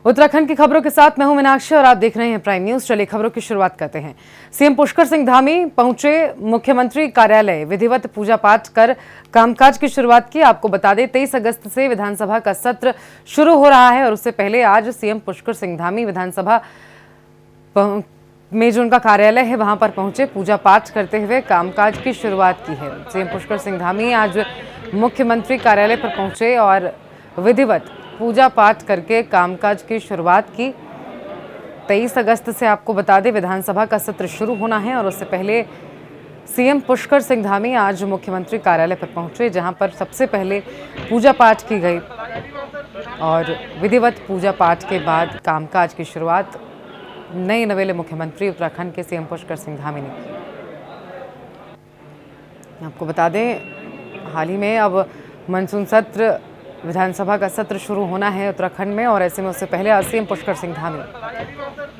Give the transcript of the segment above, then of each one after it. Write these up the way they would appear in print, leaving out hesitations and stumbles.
उत्तराखंड की खबरों के साथ मैं हूं मीनाक्षी और आप देख रहे हैं प्राइम न्यूज। चलिए खबरों की शुरुआत करते हैं। सीएम पुष्कर सिंह धामी पहुंचे मुख्यमंत्री कार्यालय, विधिवत पूजा पाठ कर कामकाज की शुरुआत की। आपको बता दें 23 अगस्त से विधानसभा का सत्र शुरू हो रहा है और उससे पहले आज सीएम पुष्कर सिंह धामी विधानसभा में जो उनका कार्यालय है वहां पर पहुंचे, पूजा पाठ करते हुए कामकाज की शुरुआत की है। सीएम पुष्कर सिंह धामी आज मुख्यमंत्री कार्यालय पर पहुंचे और विधिवत पूजा पाठ करके कामकाज की शुरुआत की। 23 अगस्त से आपको बता दें विधानसभा का सत्र शुरू होना है और उससे पहले सीएम पुष्कर सिंह धामी आज मुख्यमंत्री कार्यालय पर पहुंचे, जहां पर सबसे पहले पूजा पाठ की गई और विधिवत पूजा पाठ के बाद कामकाज की शुरुआत नए नवेले मुख्यमंत्री उत्तराखंड के सीएम पुष्कर सिंह धामी ने की। आपको बता दें हाल ही में अब मानसून सत्र, विधानसभा का सत्र शुरू होना है उत्तराखंड में और ऐसे में उससे पहले आज सीएम पुष्कर सिंह धामी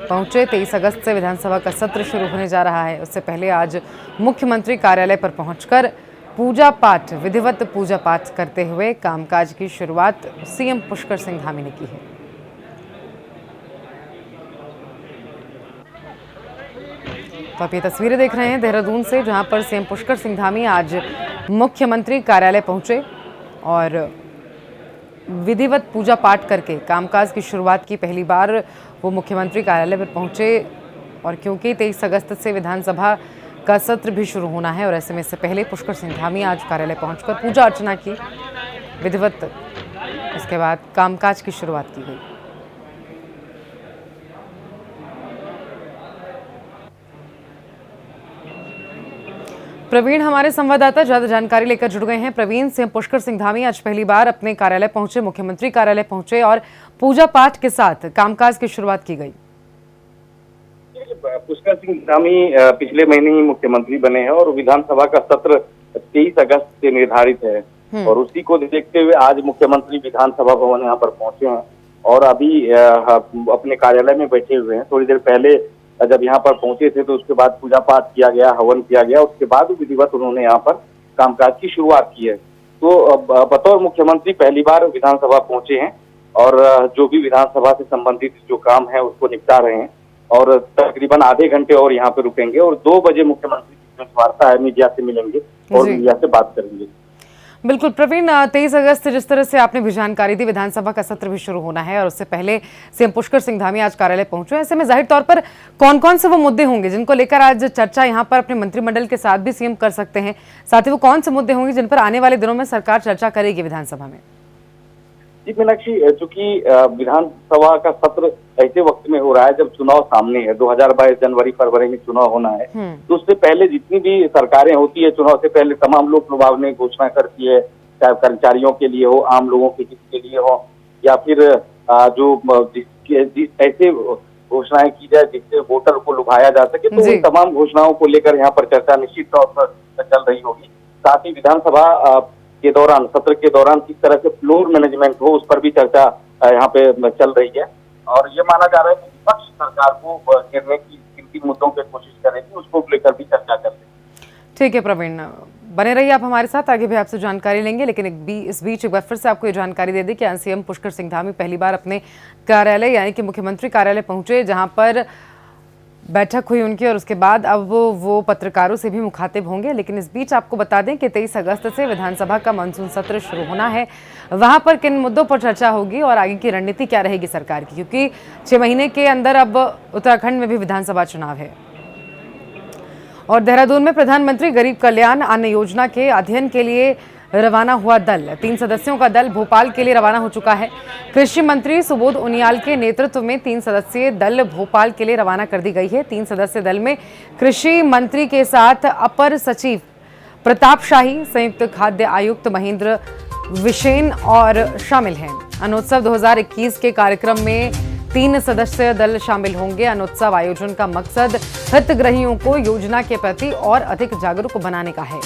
पहुंचे। 23 अगस्त से विधानसभा का सत्र शुरू होने जा रहा है। उससे पहले आज मुख्यमंत्री कार्यालय पर पहुंचकर पूजा पाठ, विधिवत पूजा पाठ करते हुए कामकाज की शुरुआत सीएम पुष्कर सिंह धामी ने की है। तो आप ये तस्वीरें देख रहे हैं देहरादून से, जहां पर सीएम पुष्कर सिंह धामी आज मुख्यमंत्री कार्यालय पहुंचे और विधिवत पूजा पाठ करके कामकाज की शुरुआत की। पहली बार वो मुख्यमंत्री कार्यालय पर पहुंचे और क्योंकि 23 अगस्त से विधानसभा का सत्र भी शुरू होना है और ऐसे में इससे पहले पुष्कर सिंह धामी आज कार्यालय पहुंचकर पूजा अर्चना की, विधिवत उसके बाद कामकाज की शुरुआत की गई। प्रवीण हमारे संवाददाता ज्यादा जानकारी लेकर जुड़ गए हैं। प्रवीण, सीएम पुष्कर सिंह धामी आज पहली बार अपने कार्यालय पहुंचे, मुख्यमंत्री कार्यालय पहुंचे और पूजा पाठ के साथ कामकाज की शुरुआत की गई। पुष्कर सिंह धामी पिछले महीने ही मुख्यमंत्री बने हैं और विधानसभा का सत्र 23 अगस्त से निर्धारित है और उसी को देखते हुए आज मुख्यमंत्री विधानसभा भवन यहाँ पर पहुंचे हैं और अभी अपने कार्यालय में बैठे हुए हैं। थोड़ी देर पहले जब यहाँ पर पहुंचे थे तो उसके बाद पूजा पाठ किया गया, हवन किया गया, उसके बाद विधिवत उन्होंने यहाँ पर कामकाज की शुरुआत की है। तो बतौर मुख्यमंत्री पहली बार विधानसभा पहुंचे हैं और जो भी विधानसभा से संबंधित जो काम है उसको निपटा रहे हैं और तकरीबन आधे घंटे और यहाँ पे रुकेंगे और 2 बजे मुख्यमंत्री की वार्ता है, मीडिया से मिलेंगे और मीडिया से बात करेंगे। बिल्कुल प्रवीण, 23 अगस्त जिस तरह से आपने भी जानकारी दी, विधानसभा का सत्र भी शुरू होना है और उससे पहले सीएम पुष्कर सिंह धामी आज कार्यालय पहुंचे। ऐसे में जाहिर तौर पर कौन कौन से वो मुद्दे होंगे जिनको लेकर आज चर्चा यहाँ पर अपने मंत्रिमंडल के साथ भी सीएम कर सकते हैं, साथ ही वो कौन से मुद्दे होंगे जिन पर आने वाले दिनों में सरकार चर्चा करेगी विधानसभा में? जी मीनाक्षी, चूंकि विधानसभा का सत्र ऐसे वक्त में हो रहा है जब चुनाव सामने है, 2022 जनवरी फरवरी में चुनाव होना है, तो उससे पहले जितनी भी सरकारें होती है चुनाव से पहले तमाम लोक लुभावनी घोषणा करती है, चाहे कर्मचारियों के लिए हो, आम लोगों के हित के लिए हो या फिर जो ऐसे घोषणाएं की जाए जिससे वोटर को लुभाया जा सके, तो उन तमाम घोषणाओं को लेकर यहाँ पर चर्चा निश्चित तौर पर चल रही होगी। साथ ही विधानसभा के दौरान, सत्र के दौरान किस तरह से फ्लोर मैनेजमेंट हो उस पर भी चर्चा यहाँ पे चल रही है और ये माना जा रहा है कि विपक्ष सरकार को घेरने की किन मुद्दों पे कोशिश करेगी उसको लेकर भी चर्चा कर रही है। ठीक है प्रवीण, बने रहिए आप हमारे साथ, आगे भी आपसे जानकारी लेंगे, लेकिन इस बीच एक बार फिर से आपको ये जानकारी दे दें कि सीएम पुष्कर सिंह धामी पहली बार अपने कार्यालय यानी कि मुख्यमंत्री कार्यालय पहुंचे, जहां पर बैठक हुई उनकी और उसके बाद अब वो पत्रकारों से भी मुखातिब होंगे। लेकिन इस बीच आपको बता दें कि 23 अगस्त से विधानसभा का मानसून सत्र शुरू होना है, वहां पर किन मुद्दों पर चर्चा होगी और आगे की रणनीति क्या रहेगी सरकार की, क्योंकि 6 महीने के अंदर अब उत्तराखंड में भी विधानसभा चुनाव है। और देहरादून में प्रधानमंत्री गरीब कल्याण अन्न योजना के अध्ययन के लिए रवाना हुआ दल, 3 सदस्यों का दल भोपाल के लिए रवाना हो चुका है। कृषि मंत्री सुबोध उनियाल के नेतृत्व में 3 सदस्यीय दल भोपाल के लिए रवाना कर दी गई है। 3 सदस्यीय दल में कृषि मंत्री के साथ अपर सचिव प्रताप शाही, संयुक्त खाद्य आयुक्त महेंद्र विशेन और शामिल हैं। अनोत्सव 2021 के कार्यक्रम में 3 सदस्यीय दल शामिल होंगे। अनोत्सव आयोजन का मकसद हितग्राहियों को योजना के प्रति और अधिक जागरूक बनाने का है।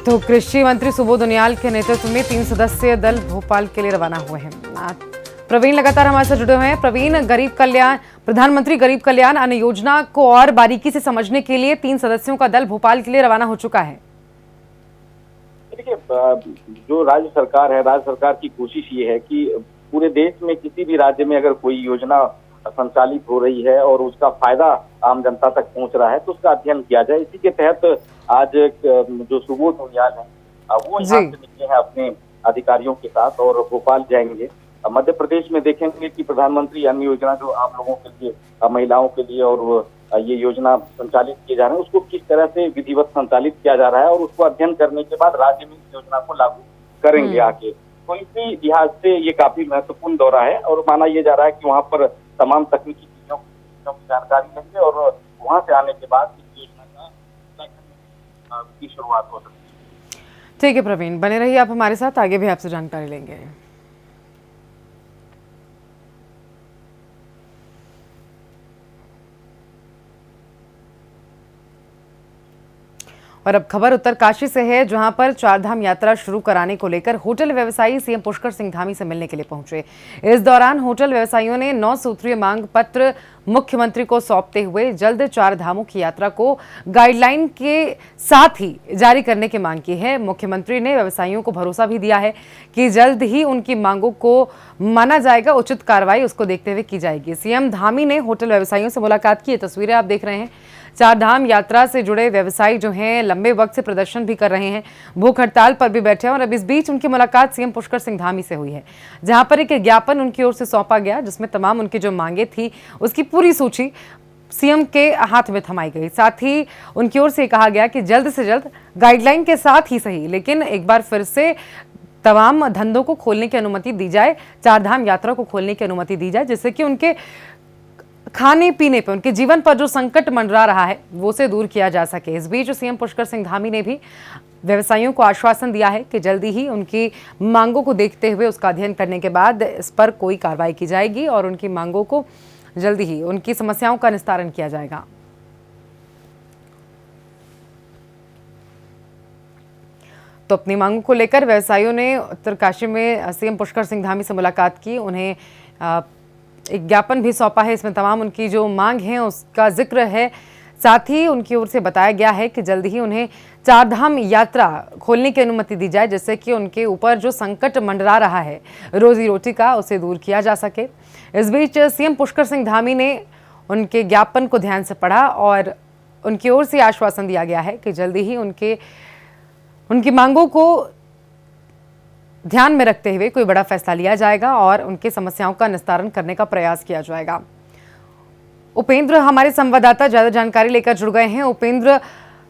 तो कृषि मंत्री सुबोध उनियाल के नेतृत्व में 3 सदस्यीय दल भोपाल के लिए रवाना हुए हैं। प्रवीण लगातार हमारे साथ जुड़े हुए हैं। प्रवीण, प्रधानमंत्री गरीब कल्याण अन्न योजना को और बारीकी से समझने के लिए 3 सदस्यों का दल भोपाल के लिए रवाना हो चुका है। देखिए, जो राज्य सरकार है, राज्य सरकार की कोशिश ये है कि पूरे देश में किसी भी राज्य में अगर कोई योजना संचालित हो रही है और उसका फायदा आम जनता तक पहुंच रहा है तो उसका अध्ययन किया जाए। इसी के तहत आज जो सुबोध उनियाल है वो यहाँ से निकले हैं अपने अधिकारियों के साथ और भोपाल जाएंगे। मध्य प्रदेश में देखेंगे कि प्रधानमंत्री अन्य योजना जो आम लोगों के लिए, महिलाओं के लिए और ये योजना संचालित किए जा रहे हैं उसको किस तरह से विधिवत संचालित किया जा रहा है और उसको अध्ययन करने के बाद राज्य में इस योजना को लागू करेंगे आके। तो इसी लिहाज से ये काफी महत्वपूर्ण दौरा है और माना यह जा रहा है कि वहाँ पर तमाम तकनीकी चीजों की जानकारी लेंगे और वहाँ से आने के बाद इस योजना का की शुरुआत हो सकती है। ठीक है प्रवीण, बने रहिए आप हमारे साथ, आगे भी आपसे जानकारी लेंगे। और अब खबर उत्तरकाशी से है, जहां पर चारधाम यात्रा शुरू कराने को लेकर होटल व्यवसायी सीएम पुष्कर सिंह धामी से मिलने के लिए पहुंचे। इस दौरान होटल व्यवसायियों ने 9 सूत्रीय मांग पत्र मुख्यमंत्री को सौंपते हुए जल्द चार धामों की यात्रा को गाइडलाइन के साथ ही जारी करने की मांग की है। मुख्यमंत्री ने व्यवसायियों को भरोसा भी दिया है कि जल्द ही उनकी मांगों को माना जाएगा, उचित कार्रवाई उसको देखते हुए की जाएगी। सीएम धामी ने होटल व्यवसायियों से मुलाकात की। तस्वीरें आप देख रहे हैं। चारधाम यात्रा से जुड़े व्यवसायी जो हैं लंबे वक्त से प्रदर्शन भी कर रहे हैं, भूख हड़ताल पर भी बैठे हैं और अब इस बीच उनकी मुलाकात सीएम पुष्कर सिंह धामी से हुई है, जहां पर एक ज्ञापन उनकी ओर से सौंपा गया जिसमें तमाम उनकी जो मांगे थी उसकी पूरी सूची सीएम के हाथ में थमाई गई। साथ ही उनकी ओर से कहा गया कि जल्द से जल्द गाइडलाइन के साथ ही सही लेकिन एक बार फिर से तमाम धंधों को खोलने की अनुमति दी जाए, चारधाम यात्रा को खोलने की अनुमति दी जाए, जिससे कि उनके खाने पीने पे, उनके जीवन पर जो संकट मंडरा रहा है वो से दूर किया जा सके। इस बीच सीएम पुष्कर सिंह धामी ने भी व्यवसायियों को आश्वासन दिया है कि जल्दी ही उनकी मांगों को देखते हुए उसका अध्ययन करने के बाद इस पर कोई कार्रवाई की जाएगी और उनकी मांगों को जल्दी ही, उनकी समस्याओं का निस्तारण किया जाएगा। तो अपनी मांगों को लेकर व्यवसायियों ने उत्तरकाशी में सीएम पुष्कर सिंह धामी से मुलाकात की, उन्हें एक ज्ञापन भी सौंपा है। इसमें तमाम उनकी जो मांग है उसका जिक्र है। साथ ही उनकी ओर से बताया गया है कि जल्द ही उन्हें चारधाम यात्रा खोलने की अनुमति दी जाए, जिससे कि उनके ऊपर जो संकट मंडरा रहा है रोजी रोटी का, उसे दूर किया जा सके। इस बीच सीएम पुष्कर सिंह धामी ने उनके ज्ञापन को ध्यान से पढ़ा और उनकी ओर से आश्वासन दिया गया है कि जल्दी ही उनकी मांगों को ध्यान में रखते हुए कोई बड़ा फैसला लिया जाएगा और उनकी समस्याओं का निस्तारण करने का प्रयास किया जाएगा। उपेंद्र हमारे संवाददाता ज्यादा जानकारी लेकर जुड़ गए हैं। उपेंद्र,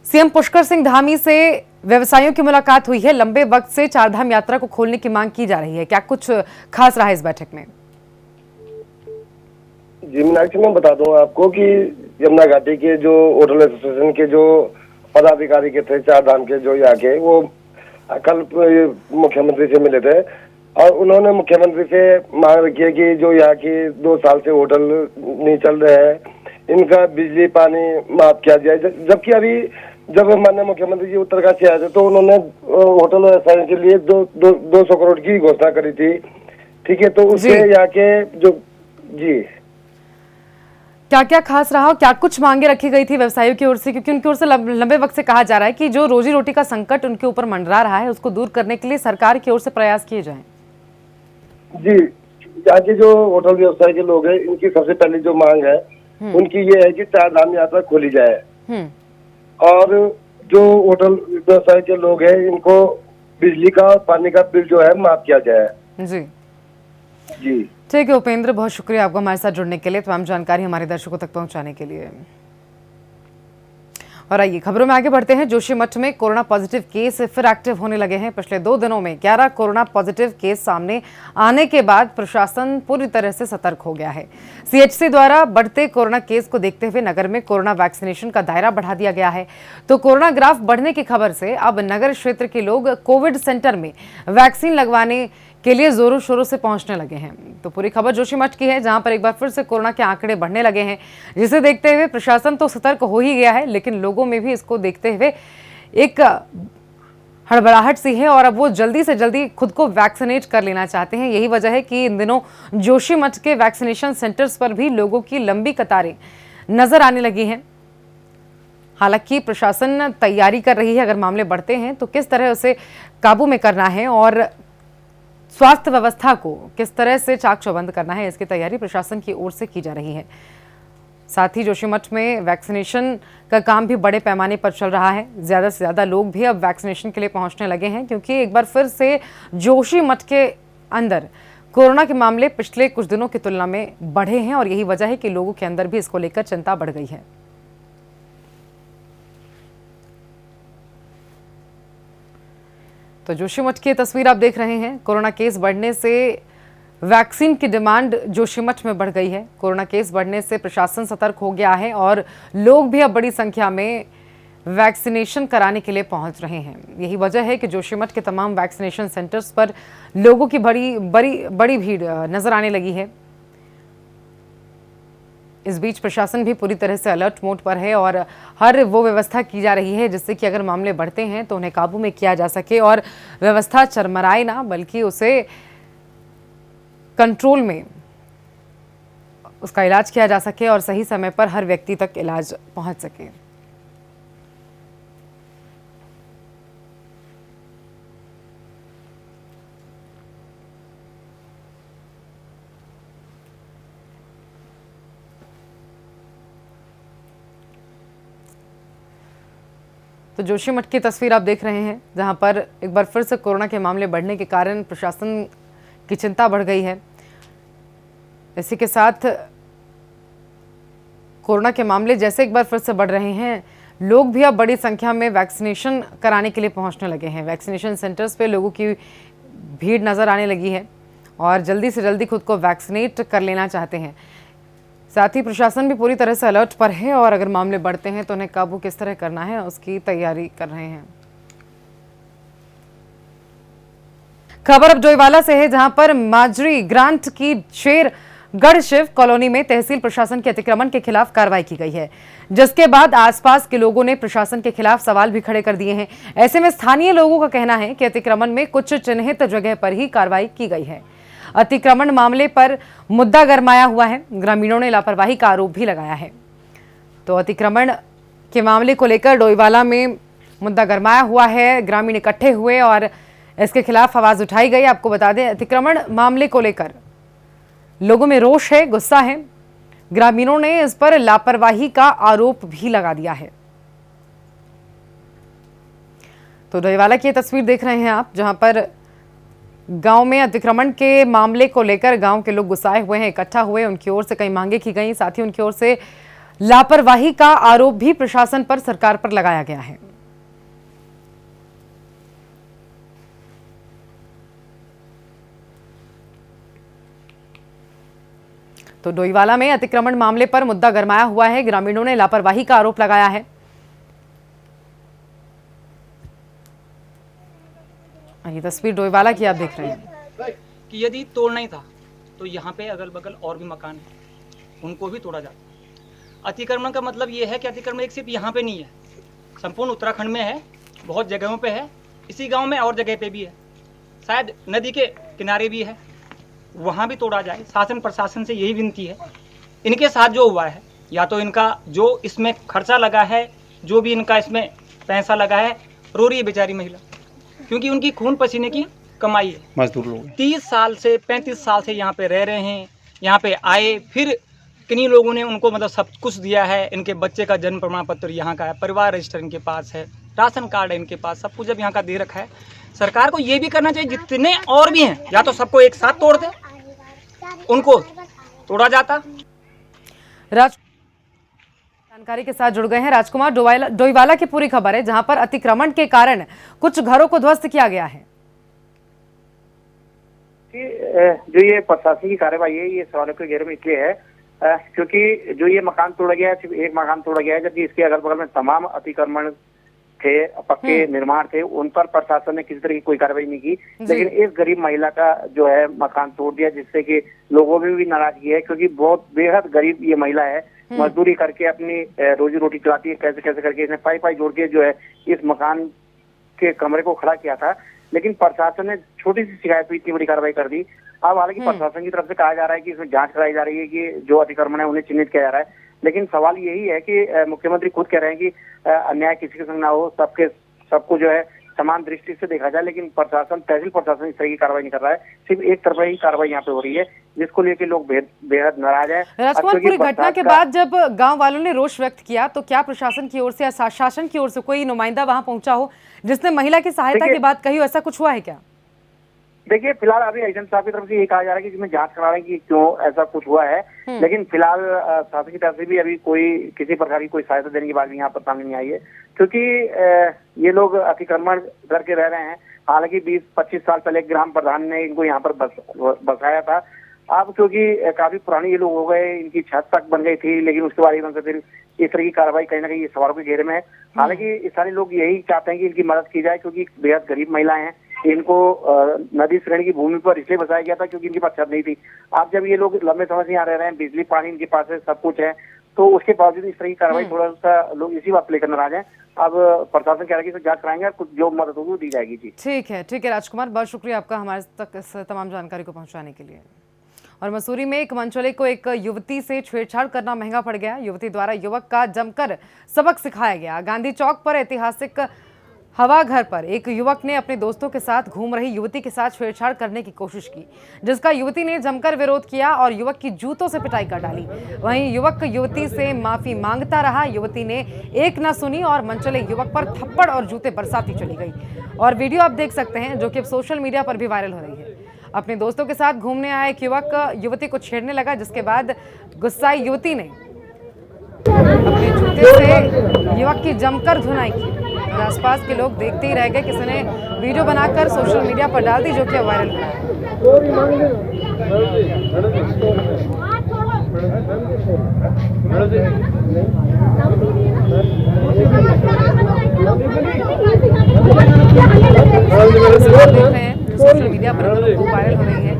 सीएम पुष्कर सिंह धामी से व्यवसायियों की मुलाकात हुई है, लंबे वक्त से चारधाम यात्रा को खोलने की मांग की जा रही है, क्या कुछ खास रहा है इस बैठक में? जी मीनाक्षी, मैं बता दूं आपको कि यमुना घाटी के जो होटल एसोसिएशन के जो पदाधिकारी के थे चारधाम के, जो यहाँ के, वो कल मुख्यमंत्री से मिले थे और उन्होंने मुख्यमंत्री से मांग रखी है कि जो यहाँ की 2 साल से होटल नहीं चल रहे हैं, इनका बिजली पानी माफ किया जाए। जबकि अभी जब माननीय मुख्यमंत्री जी उत्तरकाशी आए थे तो उन्होंने होटल व्यवसाय के लिए 200 करोड़ की घोषणा करी थी। ठीक है, तो उससे यहाँ के जो जी क्या क्या खास रहा, क्या कुछ मांगे रखी गई थी व्यवसायियों की ओर से, क्योंकि उनकी ओर से लंबे वक्त से कहा जा रहा है कि जो रोजी रोटी का संकट उनके ऊपर मंडरा रहा है उसको दूर करने के लिए सरकार की ओर से प्रयास किए जाएं। जी, यहाँ के जो होटल व्यवसाय के लोग हैं, इनकी सबसे पहली जो मांग है उनकी ये है कि चारधाम यात्रा खोली जाए और जो होटल व्यवसाय के लोग हैं इनको बिजली का और पानी का बिल जो है माफ किया जाए। जी जी ठीक है उपेंद्र, बहुत शुक्रिया आपको हमारे साथ जुड़ने के लिए, तमाम जानकारी हमारे दर्शकों तक पहुंचाने के लिए। और आइए खबरों में आगे बढ़ते हैं। जोशीमठ में कोरोना पॉजिटिव केस फिर एक्टिव होने लगे हैं। पिछले 2 दिनों में 11 कोरोना पॉजिटिव केस सामने आने के बाद प्रशासन पूरी तरह से सतर्क हो गया है। सीएचसी द्वारा बढ़ते कोरोना केस को देखते हुए नगर में कोरोना वैक्सीनेशन का दायरा बढ़ा दिया गया है। तो कोरोना ग्राफ बढ़ने की खबर से अब नगर क्षेत्र के लोग कोविड सेंटर में वैक्सीन लगवाने के लिए जोरों शोरों से पहुंचने लगे हैं। तो पूरी खबर जोशीमठ की है, जहां पर एक बार फिर से कोरोना के आंकड़े बढ़ने लगे हैं, जिसे देखते हुए प्रशासन तो सतर्क हो ही गया है, लेकिन लोगों में भी इसको देखते हुए एक हड़बड़ाहट सी है और अब वो जल्दी से जल्दी खुद को वैक्सीनेट कर लेना चाहते हैं। यही वजह है कि इन दिनों जोशीमठ के वैक्सीनेशन सेंटर्स पर भी लोगों की लंबी कतारें नजर आने लगी हैं। हालांकि प्रशासन तैयारी कर रही है, अगर मामले बढ़ते हैं तो किस तरह उसे काबू में करना है और स्वास्थ्य व्यवस्था को किस तरह से चाक चौबंद करना है, इसकी तैयारी प्रशासन की ओर से की जा रही है। साथ ही जोशीमठ में वैक्सीनेशन का काम भी बड़े पैमाने पर चल रहा है। ज़्यादा से ज़्यादा लोग भी अब वैक्सीनेशन के लिए पहुंचने लगे हैं, क्योंकि एक बार फिर से जोशीमठ के अंदर कोरोना के मामले पिछले कुछ दिनों की तुलना में बढ़े हैं और यही वजह है कि लोगों के अंदर भी इसको लेकर चिंता बढ़ गई है। तो जोशीमठ की तस्वीर आप देख रहे हैं। कोरोना केस बढ़ने से वैक्सीन की डिमांड जोशीमठ में बढ़ गई है। कोरोना केस बढ़ने से प्रशासन सतर्क हो गया है और लोग भी अब बड़ी संख्या में वैक्सीनेशन कराने के लिए पहुंच रहे हैं। यही वजह है कि जोशीमठ के तमाम वैक्सीनेशन सेंटर्स पर लोगों की बड़ी भीड़ नजर आने लगी है। इस बीच प्रशासन भी पूरी तरह से अलर्ट मोड पर है और हर वो व्यवस्था की जा रही है जिससे कि अगर मामले बढ़ते हैं तो उन्हें काबू में किया जा सके और व्यवस्था चरमराए ना, बल्कि उसे कंट्रोल में उसका इलाज किया जा सके और सही समय पर हर व्यक्ति तक इलाज पहुंच सके। तो जोशीमठ की तस्वीर आप देख रहे हैं, जहां पर एक बार फिर से कोरोना के मामले बढ़ने के कारण प्रशासन की चिंता बढ़ गई है। इसी के साथ कोरोना के मामले जैसे एक बार फिर से बढ़ रहे हैं, लोग भी अब बड़ी संख्या में वैक्सीनेशन कराने के लिए पहुंचने लगे हैं। वैक्सीनेशन सेंटर्स पे लोगों की भीड़ नजर आने लगी है और जल्दी से जल्दी खुद को वैक्सीनेट कर लेना चाहते हैं। साथ ही प्रशासन भी पूरी तरह से अलर्ट पर है और अगर मामले बढ़ते हैं तो उन्हें काबू किस तरह करना है उसकी तैयारी कर रहे हैं। खबर अब डोईवाला से है, जहां पर माजरी ग्रांट की शेरगढ़ शिव कॉलोनी में तहसील प्रशासन के अतिक्रमण के खिलाफ कार्रवाई की गई है, जिसके बाद आसपास के लोगों ने प्रशासन के खिलाफ सवाल भी खड़े कर दिए हैं। ऐसे में स्थानीय लोगों का कहना है कि अतिक्रमण में कुछ चिन्हित जगह पर ही कार्रवाई की गई है। अतिक्रमण मामले पर मुद्दा गरमाया हुआ है। ग्रामीणों ने लापरवाही का आरोप भी लगाया है। तो अतिक्रमण के मामले को लेकर डोईवाला में मुद्दा गरमाया हुआ है। ग्रामीण इकट्ठे हुए और इसके खिलाफ आवाज उठाई गई। आपको बता दें, अतिक्रमण मामले को लेकर लोगों में रोष है, गुस्सा है। ग्रामीणों ने इस पर लापरवाही का आरोप भी लगा दिया है। तो डोईवाला की तस्वीर देख रहे हैं आप, जहां पर गांव में अतिक्रमण के मामले को लेकर गांव के लोग गुस्साए हुए हैं, इकट्ठा हुए। उनकी ओर से कई मांगे की गई, साथ ही उनकी ओर से लापरवाही का आरोप भी प्रशासन पर, सरकार पर लगाया गया है। तो डोईवाला में अतिक्रमण मामले पर मुद्दा गरमाया हुआ है। ग्रामीणों ने लापरवाही का आरोप लगाया है। ये तस्वीर डोईवाला की आप देख रहे हैं कि यदि तोड़ना ही था तो यहाँ पे अगल बगल और भी मकान है, उनको भी तोड़ा जाता। अतिक्रमण का मतलब ये है कि अतिक्रमण एक सिर्फ यहाँ पे नहीं है, संपूर्ण उत्तराखंड में है, बहुत जगहों पे है, इसी गांव में और जगह पे भी है, शायद नदी के किनारे भी है, वहाँ भी तोड़ा जाए। शासन प्रशासन से यही विनती है। इनके साथ जो हुआ है, या तो इनका जो इसमें खर्चा लगा है, जो भी इनका इसमें पैसा लगा है, रो रही है बेचारी महिला, क्योंकि उनकी खून पसीने की कमाई है। मजदूर लोग 30 साल से 35 साल से यहाँ पे रह रहे हैं, यहाँ पे आए, फिर किन्हीं लोगों ने उनको मतलब सब कुछ दिया है। इनके बच्चे का जन्म प्रमाण पत्र यहाँ का है, परिवार रजिस्टर इनके पास है, राशन कार्ड है इनके पास, सब कुछ जब यहाँ का दे रखा है। सरकार को ये भी करना चाहिए, जितने और भी हैं या तो सबको एक साथ तोड़ दे, उनको तोड़ा जाता। जानकारी के साथ जुड़ गए हैं राजकुमार। डोईवाला की पूरी खबर है, जहां पर अतिक्रमण के कारण कुछ घरों को ध्वस्त किया गया है। जो ये प्रशासन की कार्रवाई है, ये सवालों के घेरे में इसलिए है क्योंकि जो ये मकान तोड़ा गया है, सिर्फ एक मकान तोड़ा गया है, जबकि इसके अगल बगल में तमाम अतिक्रमण थे, पक्के निर्माण थे, उन पर प्रशासन ने किसी तरह की कोई कार्रवाई नहीं की। लेकिन इस गरीब महिला का जो है मकान तोड़ दिया, जिससे कि लोगों में भी नाराजगी है, क्योंकि बहुत बेहद गरीब ये महिला है, मजदूरी करके अपनी रोजी रोटी चलाती है। कैसे कैसे करके इसने पाई जोड़ के जो है इस मकान के कमरे को खड़ा किया था, लेकिन प्रशासन ने छोटी सी शिकायत पे इतनी बड़ी कार्रवाई कर दी। अब हालांकि प्रशासन की तरफ से कहा जा रहा है कि इसमें जांच कराई जा रही है कि जो अतिक्रमण है उन्हें चिन्हित किया जा रहा है। लेकिन सवाल यही है कि मुख्यमंत्री खुद कह रहे हैं कि अन्याय किसी के संग ना हो, सबको जो है समान दृष्टि से देखा जाए, लेकिन प्रशासन, तहसील प्रशासन इस तरह की कार्रवाई नहीं कर रहा है। सिर्फ एक तरफा ही कार्रवाई यहाँ पे हो रही है, जिसको लेके लोग बेहद नाराज है। राजकुमार, पूरी घटना के बाद जब गांव वालों ने रोष व्यक्त किया तो क्या प्रशासन की ओर से या शासन की ओर से कोई नुमाइंदा वहां पहुंचा हो जिसने महिला की सहायता की बात कही हो, ऐसा कुछ हुआ है क्या? देखिए, फिलहाल अभी एजेंट साहब की तरफ से ये कहा जा रहा है कि इसमें जांच करा रहे हैं कि क्यों ऐसा कुछ हुआ है, लेकिन फिलहाल शासन की तरफ से भी अभी कोई किसी प्रकार की कोई सहायता देने की बात भी यहाँ पर सामने नहीं आई है, क्योंकि ये लोग अतिक्रमण करके रह रहे हैं। हालांकि 20-25 साल पहले ग्राम प्रधान ने इनको यहाँ पर बसाया था। अब क्योंकि काफी पुराने ये लोग हो गए, इनकी छत तक बन गई थी, लेकिन उसके बाद एकदम से फिर इस तरह की कार्रवाई कहीं ना कहीं सवालों के घेरे में है। हालांकि स्थानीय लोग यही चाहते हैं कि इनकी मदद की जाए, क्योंकि बेहद गरीब महिलाएं हैं। इनको नदी श्रेणी की भूमि पर इसलिए बसाया गया था क्योंकि इनके पास छत नहीं थी। अब जब ये लोग लंबे समय से यहाँ रह रहे हैं, बिजली पानी इनके पास है, सब कुछ है, तो उसके बावजूद इस तरह की कार्रवाई थोड़ा सा लोग इसी बात लेकर नाराज हैं। अब प्रशासन कह रहा है कि जांच कराएंगे और कुछ जो मदद होगी वो दी जाएगी। जी ठीक है राजकुमार, बहुत शुक्रिया आपका हमारे तक इस तमाम जानकारी को पहुंचाने के लिए। और मसूरी में एक मंचले को एक युवती से छेड़छाड़ करना महंगा पड़ गया। युवती द्वारा युवक का जमकर सबक सिखाया गया। गांधी चौक पर ऐतिहासिक हवा घर पर एक युवक ने अपने दोस्तों के साथ घूम रही युवती के साथ छेड़छाड़ करने की कोशिश की, जिसका युवती ने जमकर विरोध किया और युवक की जूतों से पिटाई कर डाली। वहीं युवक युवती से माफी मांगता रहा। युवती ने एक न सुनी और मंचले युवक पर थप्पड़ और जूते बरसाती चली गई। और वीडियो आप देख सकते हैं, जो कि अब सोशल मीडिया पर भी वायरल हो रही है। अपने दोस्तों के साथ घूमने आया एक युवक युवती को छेड़ने लगा, जिसके बाद गुस्साई युवती ने अपने जूते से युवक की जमकर धुनाई की और आसपास के लोग देखते ही रह गए। किसी ने वीडियो बनाकर सोशल मीडिया पर डाल दी, जो कि वायरल हुआ है। देख रहे हैं सोशल मीडिया पर वायरल हो रही है।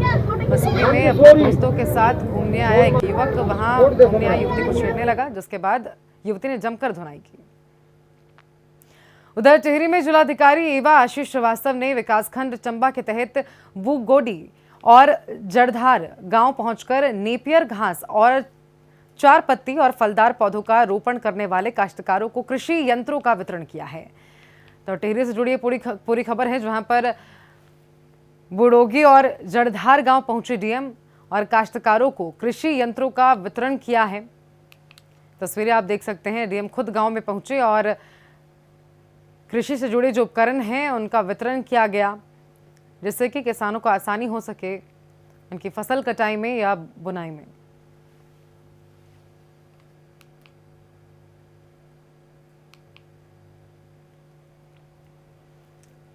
मसूरी में अपने दोस्तों के साथ घूमने आया एक युवक वहां घूमने आई युवती को छेड़ने लगा, जिसके बाद युवती ने जमकर धुनाई की। उधर टिहरी में जिलाधिकारी एवा आशीष श्रीवास्तव ने विकासखंड चंबा के तहत बुगोडी और जड़धार गांव पहुंचकर नेपियर घास और 4 पत्ती और फलदार पौधों का रोपण करने वाले काश्तकारों को कृषि यंत्रों का वितरण किया है। तो टिहरी से जुड़ी पूरी खबर है, जहां पर बुडोगी और जड़धार गांव पहुंचे डीएम और काश्तकारों को कृषि यंत्रों का वितरण किया है। तस्वीरें आप देख सकते हैं, डीएम खुद गांव में पहुंचे और कृषि से जुड़े जो उपकरण हैं उनका वितरण किया गया, जिससे कि किसानों को आसानी हो सके उनकी फसल कटाई में या बुनाई में।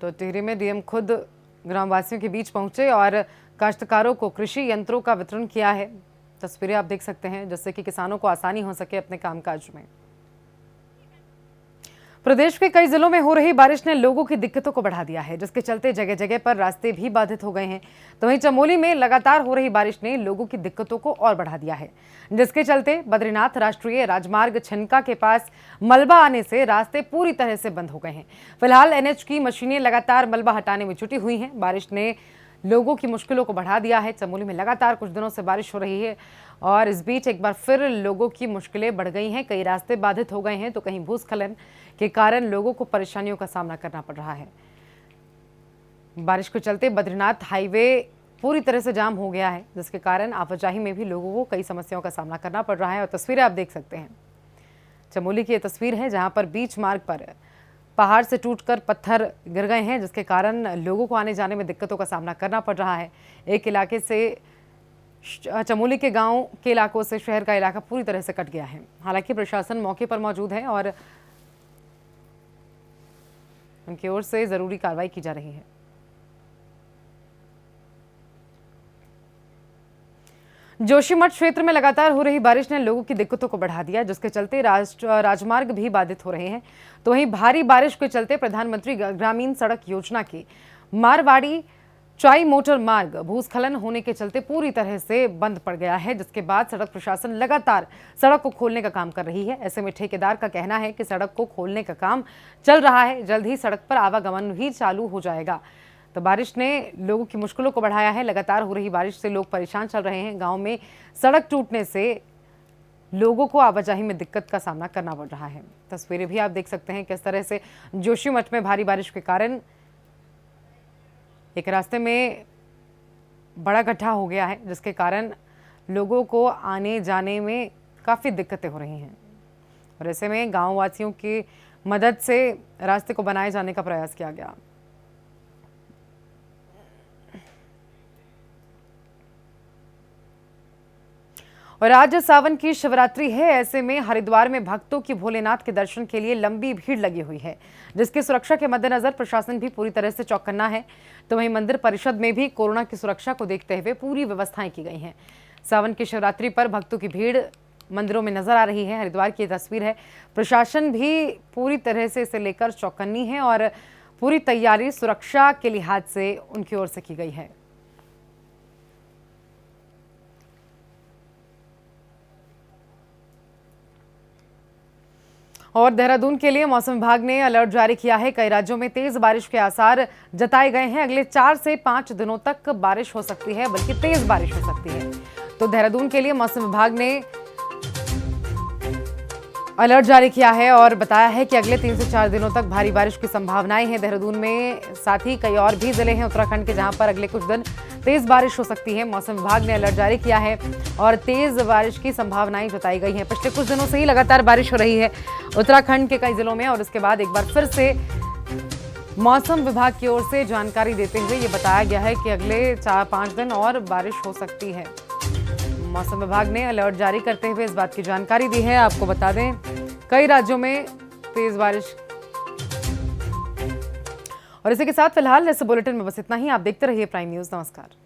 तो टिहरी में डीएम खुद ग्रामवासियों के बीच पहुंचे और काश्तकारों को कृषि यंत्रों का वितरण किया है। तस्वीरें आप देख सकते हैं, जिससे कि किसानों को आसानी हो सके अपने कामकाज में। प्रदेश के कई जिलों में हो रही बारिश ने लोगों की दिक्कतों को बढ़ा दिया है, जिसके चलते जगह जगह पर रास्ते भी बाधित हो गए हैं। तो वहीं चमोली में लगातार हो रही बारिश ने लोगों की दिक्कतों को और बढ़ा दिया है, जिसके चलते बद्रीनाथ राष्ट्रीय राजमार्ग छिनका के पास मलबा आने से रास्ते पूरी तरह से बंद हो गए हैं। फिलहाल एनएच की मशीनें लगातार मलबा हटाने में जुटी हुई हैं। बारिश ने लोगों की मुश्किलों को बढ़ा दिया है। चमोली में लगातार कुछ दिनों से बारिश हो रही है और इस बीच एक बार फिर लोगों की मुश्किलें बढ़ गई हैं। कई रास्ते बाधित हो गए हैं, तो कहीं भूस्खलन के कारण लोगों को परेशानियों का सामना करना पड़ रहा है। बारिश के चलते बद्रीनाथ हाईवे पूरी तरह से जाम हो गया है, जिसके कारण आवाजाही में भी लोगों को कई समस्याओं का सामना करना पड़ रहा है। और तस्वीरें आप देख सकते हैं, चमोली की ये तस्वीर है, जहां पर बीच मार्ग पर पहाड़ से टूटकर पत्थर गिर गए हैं, जिसके कारण लोगों को आने जाने में दिक्कतों का सामना करना पड़ रहा है। एक इलाके से चमोली के गांव के इलाकों से शहर का इलाका पूरी तरह से कट गया है। हालांकि प्रशासन मौके पर मौजूद है और उनकी ओर से जरूरी कार्रवाई की जा रही है। जोशीमठ क्षेत्र में लगातार हो रही बारिश ने लोगों की दिक्कतों को बढ़ा दिया, जिसके चलते राजमार्ग भी बाधित हो रहे हैं। तो वहीं भारी बारिश के चलते प्रधानमंत्री ग्रामीण सड़क योजना के मारवाड़ी चाई मोटर मार्ग भूस्खलन होने के चलते पूरी तरह से बंद पड़ गया है, जिसके बाद सड़क प्रशासन लगातार सड़क को खोलने का काम कर रही है। ऐसे में ठेकेदार का कहना है कि सड़क को खोलने का काम चल रहा है, जल्द ही सड़क पर आवागमन भी चालू हो जाएगा। तो बारिश ने लोगों की मुश्किलों को बढ़ाया है। लगातार हो रही बारिश से लोग परेशान चल रहे हैं। गांव में सड़क टूटने से लोगों को आवाजाही में दिक्कत का सामना करना पड़ रहा है। तस्वीरें भी आप देख सकते हैं किस तरह से जोशीमठ में भारी बारिश के कारण एक रास्ते में बड़ा गड्ढा हो गया है, जिसके कारण लोगों को आने जाने में काफ़ी दिक्कतें हो रही हैं और ऐसे में गाँव वासियों की मदद से रास्ते को बनाए जाने का प्रयास किया गया। और आज सावन की शिवरात्रि है, ऐसे में हरिद्वार में भक्तों की भोलेनाथ के दर्शन के लिए लंबी भीड़ लगी हुई है, जिसकी सुरक्षा के मद्देनजर प्रशासन भी पूरी तरह से चौकन्ना है। तो वहीं मंदिर परिषद में भी कोरोना की सुरक्षा को देखते हुए पूरी व्यवस्थाएं की गई हैं। सावन की शिवरात्रि पर भक्तों की भीड़ मंदिरों में नजर आ रही है। हरिद्वार की तस्वीर है। प्रशासन भी पूरी तरह से इसे लेकर चौकन्नी है और पूरी तैयारी सुरक्षा के लिहाज से उनकी ओर से की गई है। और देहरादून के लिए मौसम विभाग ने अलर्ट जारी किया है। कई राज्यों में तेज बारिश के आसार जताए गए हैं। अगले 4 से 5 दिनों तक बारिश हो सकती है, बल्कि तेज बारिश हो सकती है। तो देहरादून के लिए मौसम विभाग ने अलर्ट जारी किया है और बताया है कि अगले 3 से 4 दिनों तक भारी बारिश की संभावनाएं हैं देहरादून में। साथ ही कई और भी जिले हैं उत्तराखंड के, जहां पर अगले कुछ दिन तेज बारिश हो सकती है। मौसम विभाग ने अलर्ट जारी किया है और तेज बारिश की संभावनाएं जताई गई हैं। पिछले कुछ दिनों से ही लगातार बारिश हो रही है उत्तराखंड के कई जिलों में और इसके बाद एक बार फिर से मौसम विभाग की ओर से जानकारी देते हुए ये बताया गया है कि अगले 4-5 दिन और बारिश हो सकती है। मौसम विभाग ने अलर्ट जारी करते हुए इस बात की जानकारी दी है। आपको बता दें, कई राज्यों में तेज बारिश। और इसी के साथ फिलहाल इस बुलेटिन में बस इतना ही। आप देखते रहिए प्राइम न्यूज़। नमस्कार।